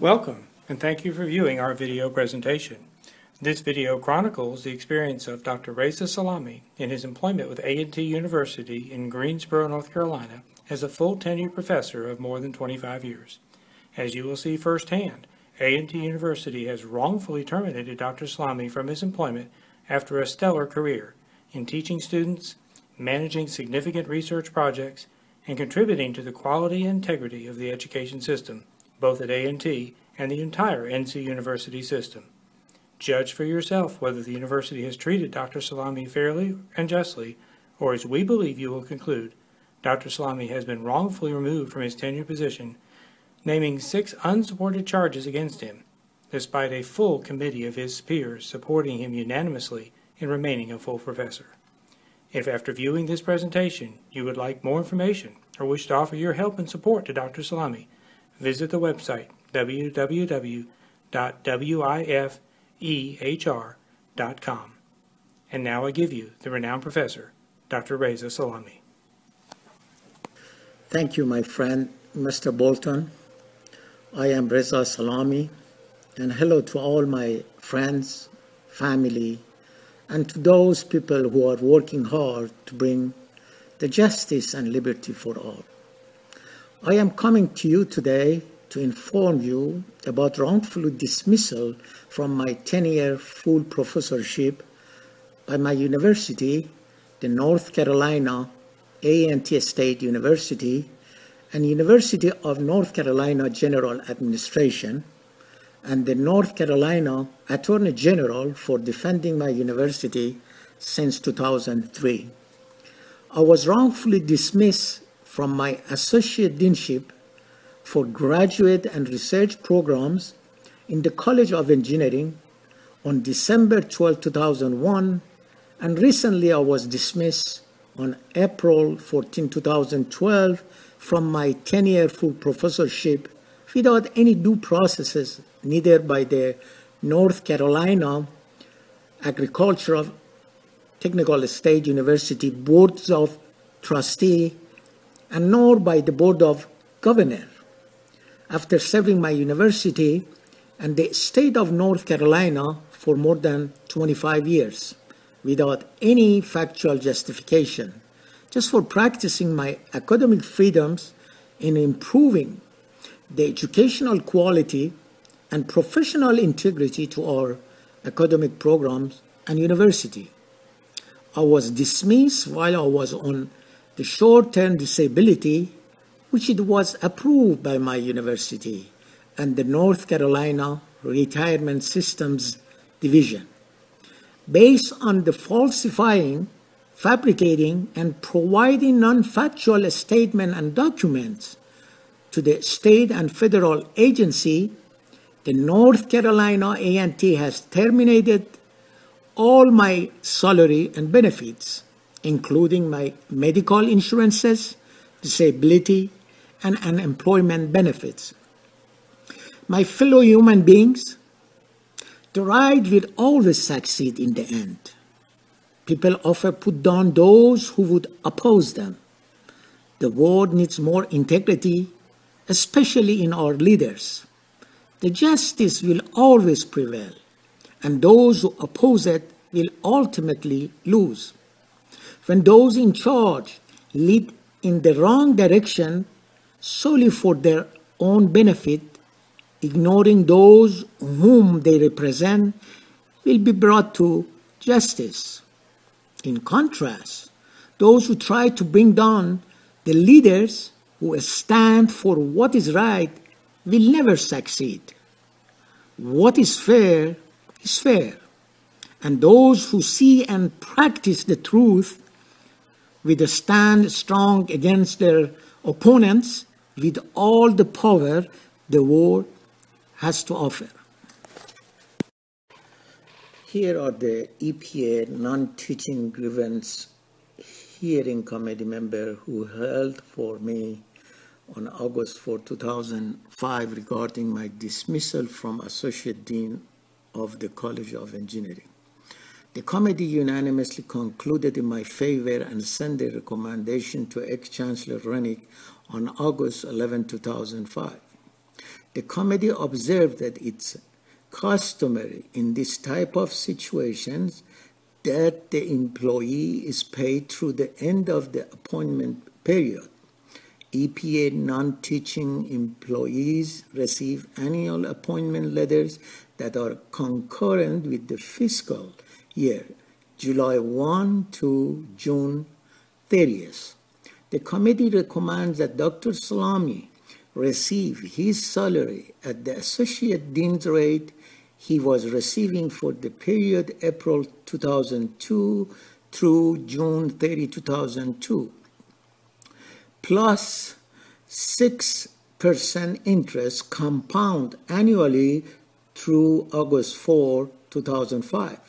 Welcome, and thank you for viewing our video presentation. This video chronicles the experience of Dr. Reza Salami in his employment with A&T University in Greensboro, North Carolina, as a full tenured professor of more than 25 years. As you will see firsthand, A&T University has wrongfully terminated Dr. Salami from his employment after a stellar career in teaching students, managing significant research projects, and contributing to the quality and integrity of the education system, both at A&T and the entire NC University system. Judge for yourself whether the university has treated Dr. Salami fairly and justly, or as we believe you will conclude, Dr. Salami has been wrongfully removed from his tenured position, naming 6 unsupported charges against him, despite a full committee of his peers supporting him unanimously in remaining a full professor. If after viewing this presentation you would like more information or wish to offer your help and support to Dr. Salami, visit the website www.wifehr.com. And now I give you the renowned professor, Dr. Reza Salami. Thank you, my friend, Mr. Bolton. I am Reza Salami, and hello to all my friends, family, and to those people who are working hard to bring the justice and liberty for all. I am coming to you today to inform you about wrongful dismissal from my 10-year full professorship by my university, the North Carolina A&T State University, and University of North Carolina General Administration, and the North Carolina Attorney General for defending my university since 2003. I was wrongfully dismissed from my associate deanship for graduate and research programs in the College of Engineering on December 12, 2001, and recently I was dismissed on April 14, 2012 from my 10-year full professorship without any due processes, neither by the North Carolina Agricultural Technical State University Boards of Trustees, and nor by the Board of Governors. After serving my university and the state of North Carolina for more than 25 years without any factual justification, just for practicing my academic freedoms in improving the educational quality and professional integrity to our academic programs and university. I was dismissed while I was on the short-term disability, which it was approved by my university and the North Carolina Retirement Systems Division, based on the falsifying, fabricating, and providing non-factual statements and documents to the state and federal agency. The North Carolina A&T has terminated all my salary and benefits, including my medical insurances, disability, and unemployment benefits. My fellow human beings, the right will always succeed in the end. People often put down those who would oppose them. The world needs more integrity, especially in our leaders. The justice will always prevail, and those who oppose it will ultimately lose. When those in charge lead in the wrong direction solely for their own benefit, ignoring those whom they represent will be brought to justice. In contrast, those who try to bring down the leaders who stand for what is right will never succeed. What is fair, and those who see and practice the truth will stand strong against their opponents with all the power the world has to offer. Here are the EPA non-teaching grievance hearing committee member who held for me on August 4, 2005 regarding my dismissal from Associate Dean of the College of Engineering. The committee unanimously concluded in my favor and sent a recommendation to Ex-Chancellor Rennick on August 11, 2005. The committee observed that it's customary in this type of situations that the employee is paid through the end of the appointment period. EPA non-teaching employees receive annual appointment letters that are concurrent with the fiscal year, July 1 to June 30th. The committee recommends that Dr. Salami receive his salary at the associate dean's rate he was receiving for the period April 2002 through June 30, 2002, plus 6% interest compound annually through August 4, 2005,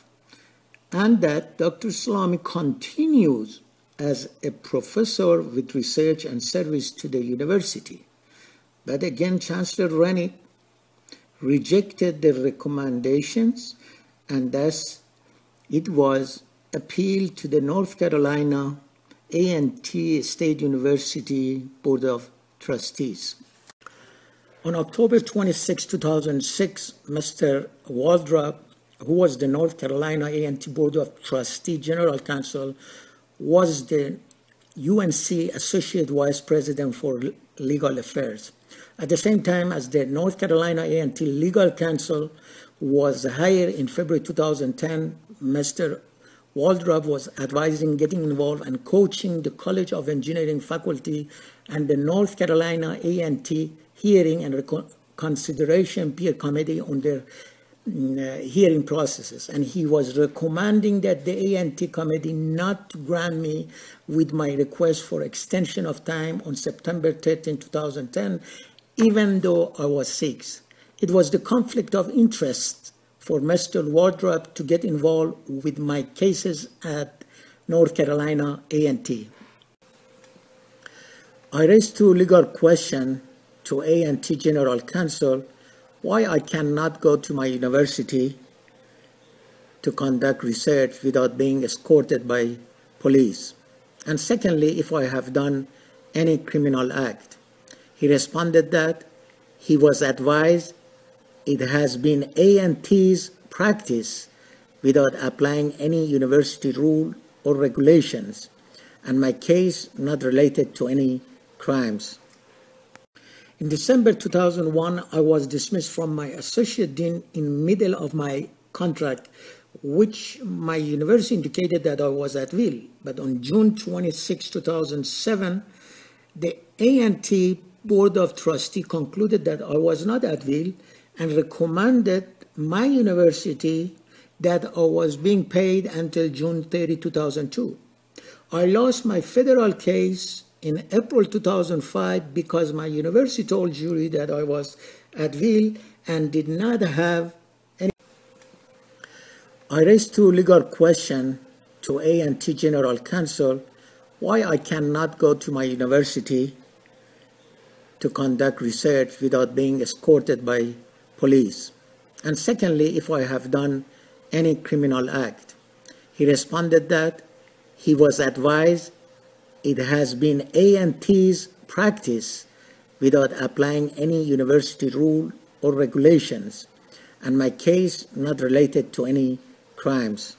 and that Dr. Salami continues as a professor with research and service to the university. But again, Chancellor Rennick rejected the recommendations, and thus it was appealed to the North Carolina A&T State University Board of Trustees. On October 26, 2006, Mr. Waldrop, who was the North Carolina A&T Board of Trustees General Counsel, was the UNC Associate Vice President for Legal Affairs. At the same time as the North Carolina A&T Legal Counsel was hired in February 2010, Mr. Waldrop was advising, getting involved, and coaching the College of Engineering faculty and the North Carolina A&T Hearing and Consideration Peer Committee on their hearing processes. And he was recommending that the A&T committee not to grant me with my request for extension of time on September 13, 2010, even though I was sick. It was the conflict of interest for Mr. Waldrop to get involved with my cases at North Carolina A&T. I raised two legal questions to A&T General Counsel: why I cannot go to my university to conduct research without being escorted by police, and secondly, if I have done any criminal act. He responded that he was advised it has been A&T's practice without applying any university rule or regulations, and my case not related to any crimes. In December 2001, I was dismissed from my associate dean in middle of my contract, which my university indicated that I was at will. But on June 26, 2007, the A&T Board of Trustees concluded that I was not at will and recommended my university that I was being paid until June 30, 2002. I lost my federal case in April 2005 because my university told jury that I was at will and did not have any. I raised two legal questions to A&T General Counsel: why I cannot go to my university to conduct research without being escorted by police, and secondly, if I have done any criminal act. He responded that he was advised it has been A&T's practice without applying any university rule or regulations, and my case not related to any crimes.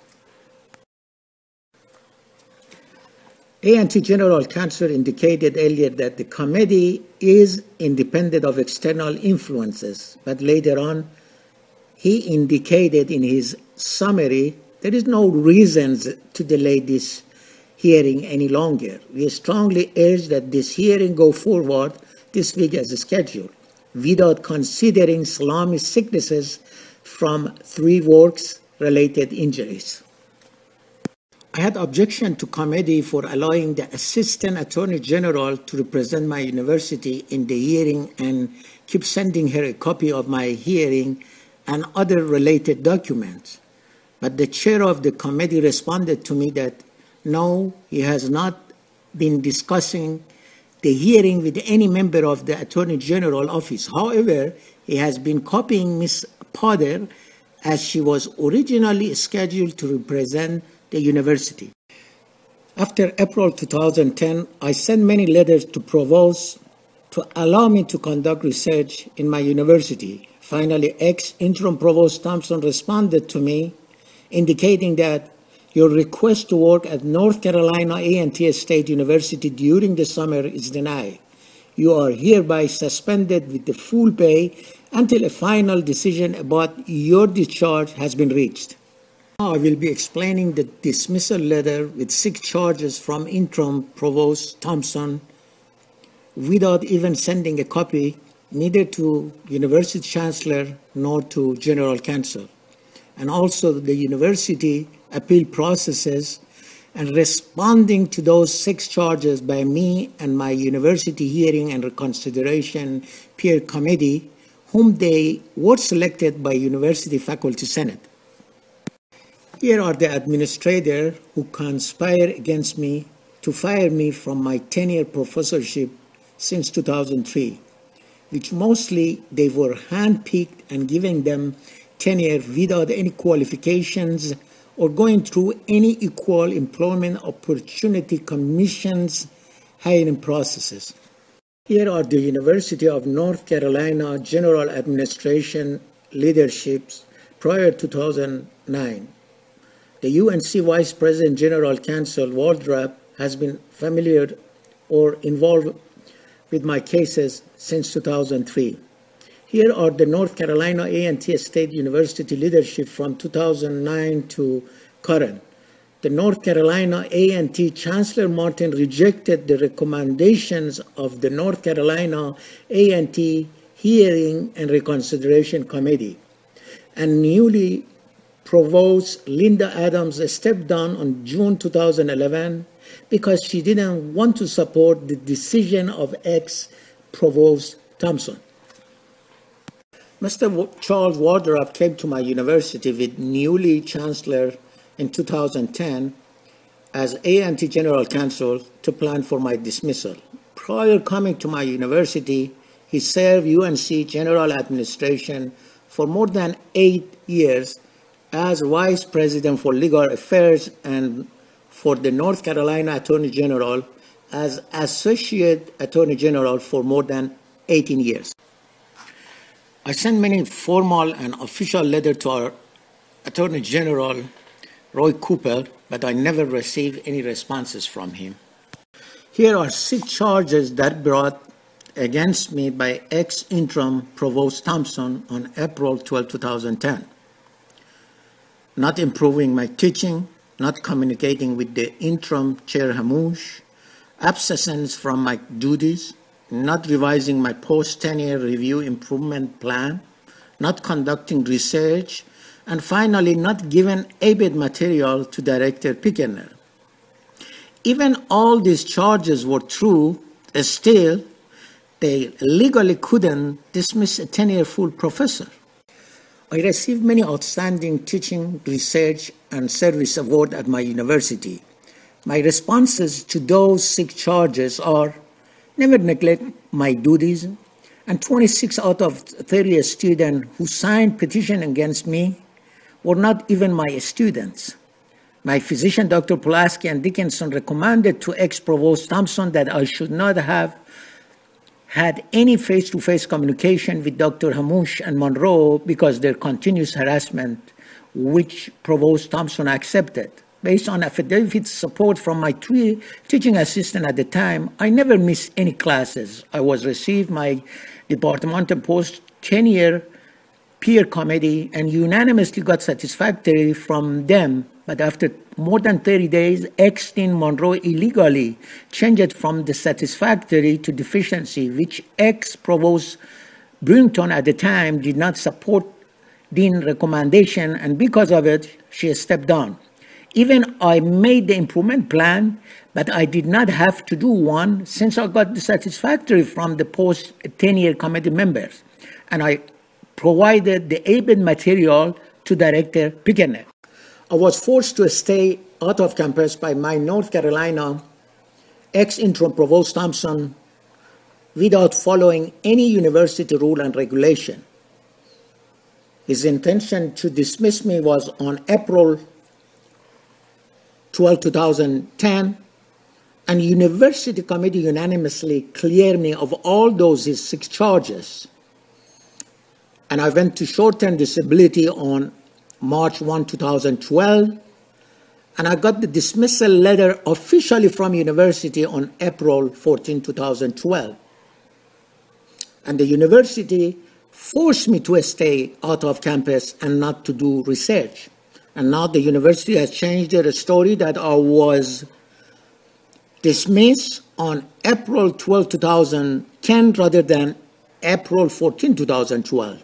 A&T General Counsel indicated earlier that the committee is independent of external influences, but later on he indicated in his summary there is no reasons to delay this hearing any longer. We strongly urge that this hearing go forward this week as scheduled, without considering Salami's sicknesses from 3 works-related injuries. I had objection to committee for allowing the Assistant Attorney General to represent my university in the hearing and keep sending her a copy of my hearing and other related documents. But the chair of the committee responded to me that no, he has not been discussing the hearing with any member of the Attorney General office. However, he has been copying Ms. Potter as she was originally scheduled to represent the university. After April 2010, I sent many letters to Provost, to allow me to conduct research in my university. Finally, ex-interim Provost Thompson responded to me, indicating that your request to work at North Carolina A&T State University during the summer is denied. You are hereby suspended with the full pay until a final decision about your discharge has been reached. Now I will be explaining the dismissal letter with 6 charges from Interim Provost Thompson without even sending a copy neither to University Chancellor nor to General Counsel, and also the university appeal processes, and responding to those 6 charges by me and my University Hearing and Reconsideration Peer Committee, whom they were selected by University Faculty Senate. Here are the administrators who conspired against me to fire me from my tenure professorship since 2003, which mostly they were handpicked and giving them tenure without any qualifications or going through any equal employment opportunity commissions hiring processes. Here are the University of North Carolina General Administration leaderships prior to 2009. The UNC Vice President General Counsel Waldrop has been familiar or involved with my cases since 2003. Here are the North Carolina A&T State University leadership from 2009 to current. The North Carolina A&T Chancellor Martin rejected the recommendations of the North Carolina A&T Hearing and Reconsideration Committee. And newly Provost Linda Adams stepped down on June 2011 because she didn't want to support the decision of ex-Provost Thompson. Mr. Charles Wardrop came to my university with newly Chancellor in 2010 as A&T General Counsel to plan for my dismissal. Prior coming to my university, he served UNC General Administration for more than 8 years as Vice President for Legal Affairs and for the North Carolina Attorney General as Associate Attorney General for more than 18 years. I sent many formal and official letters to our Attorney General, Roy Cooper, but I never received any responses from him. Here are 6 charges that brought against me by ex-interim Provost Thompson on April 12, 2010. Not improving my teaching, not communicating with the interim chair Hamoush, absence from my duties, not revising my post-tenure review improvement plan, not conducting research, and finally not giving ABED material to Director Picornell. Even all these charges were true, still they legally couldn't dismiss a tenure-full professor. I received many outstanding teaching, research, and service awards at my university. My responses to those 6 charges are: never neglect my duties, and 26 out of 30 students who signed petition against me were not even my students. My physician, Dr. Pulaski and Dickinson, recommended to ex-Provost Thompson that I should not have had any face-to-face communication with Dr. Hamoush and Monroe because their continuous harassment, which Provost Thompson accepted. Based on affidavit support from my 3 teaching assistant at the time, I never missed any classes. I was received my departmental post-tenure peer committee and unanimously got satisfactory from them. But after more than 30 days, ex-Dean Monroe illegally changed it from the satisfactory to deficiency, which ex-Provost Brewington at the time did not support Dean recommendation, and because of it, she stepped down. Even I made the improvement plan, but I did not have to do one since I got the satisfactory from the post-tenure committee members. And I provided the ABED material to Director Picornell. I was forced to stay out of campus by my North Carolina ex-interim Provost Thompson without following any university rule and regulation. His intention to dismiss me was on April 12, 2010, And university committee unanimously cleared me of all those 6 charges. And I went to short-term disability on March 1, 2012, and I got the dismissal letter officially from university on April 14, 2012. And the university forced me to stay out of campus and not to do research. And now the university has changed their story that I was dismissed on April 12, 2010 rather than April 14, 2012.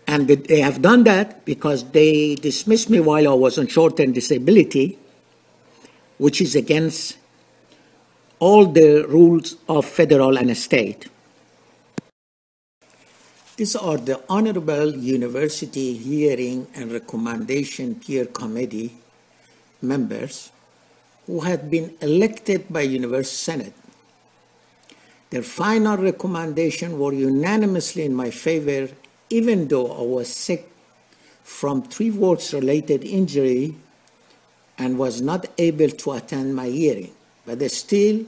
And they have done that because they dismissed me while I was on short-term disability, which is against all the rules of federal and state. These are the Honorable University Hearing and Recommendation Peer Committee members who had been elected by University Senate. Their final recommendation were unanimously in my favor, even though I was sick from 3 work-related injury and was not able to attend my hearing. But still,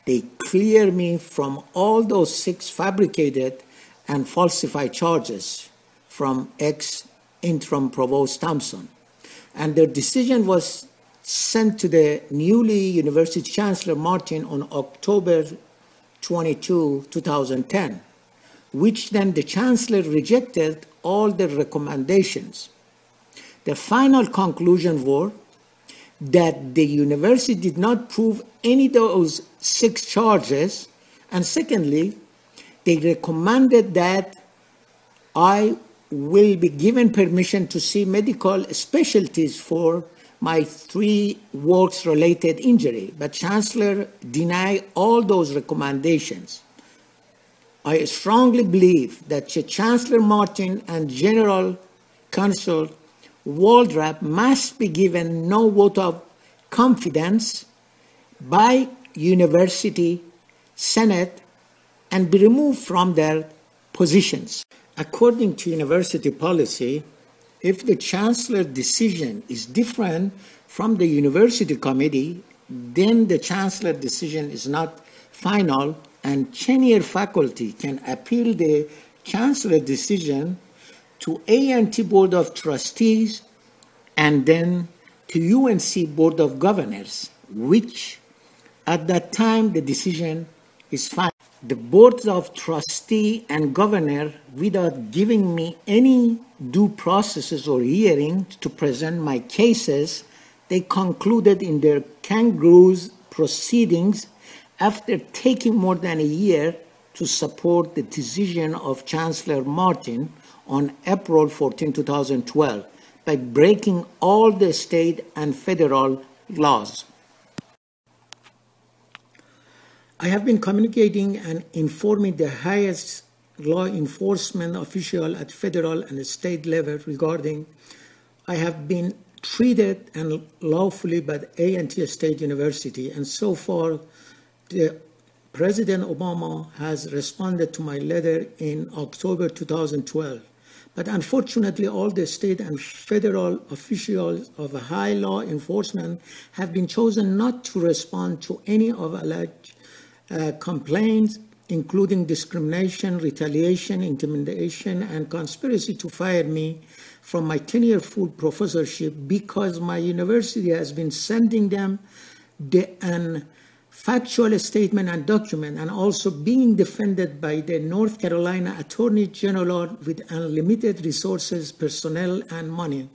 they cleared me from all those 6 fabricated and falsified charges from Ex-Interim Provost Thompson. And their decision was sent to the newly University Chancellor Martin on October 22, 2010, which then the Chancellor rejected all the recommendations. The final conclusion were that the university did not prove any of those 6 charges, and secondly, they recommended that I will be given permission to see medical specialties for my 3 works-related injury, but Chancellor denied all those recommendations. I strongly believe that Chancellor Martin and General Counsel Waldrop must be given no vote of confidence by University Senate and be removed from their positions. According to university policy, if the Chancellor's decision is different from the University Committee, then the Chancellor's decision is not final, and tenured faculty can appeal the Chancellor's decision to A&T Board of Trustees and then to UNC Board of Governors, which at that time the decision is final. The boards of trustee and governor, without giving me any due processes or hearings to present my cases, they concluded in their kangaroos proceedings after taking more than a year to support the decision of Chancellor Martin on April 14, 2012, by breaking all the state and federal laws. I have been communicating and informing the highest law enforcement official at federal and state level regarding I have been treated and lawfully by A&T State University, and so far President Obama has responded to my letter in October 2012. But unfortunately, all the state and federal officials of high law enforcement have been chosen not to respond to any of alleged complaints, including discrimination, retaliation, intimidation, and conspiracy to fire me from my tenured full professorship, because my university has been sending them an factual statement and document, and also being defended by the North Carolina Attorney General with unlimited resources, personnel, and money.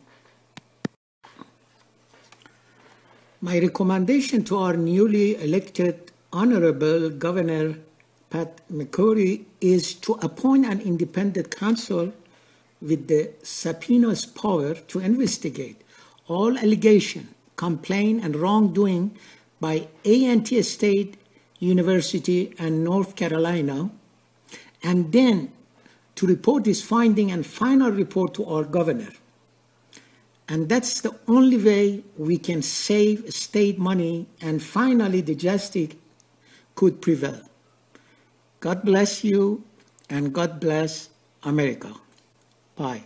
My recommendation to our newly elected Honorable Governor Pat McCrory is to appoint an independent counsel with the subpoena's power to investigate all allegation, complaint, and wrongdoing by A&T State University and North Carolina, and then to report his finding and final report to our governor. And that's the only way we can save state money, and finally the justice could prevail. God bless you, and God bless America. Bye.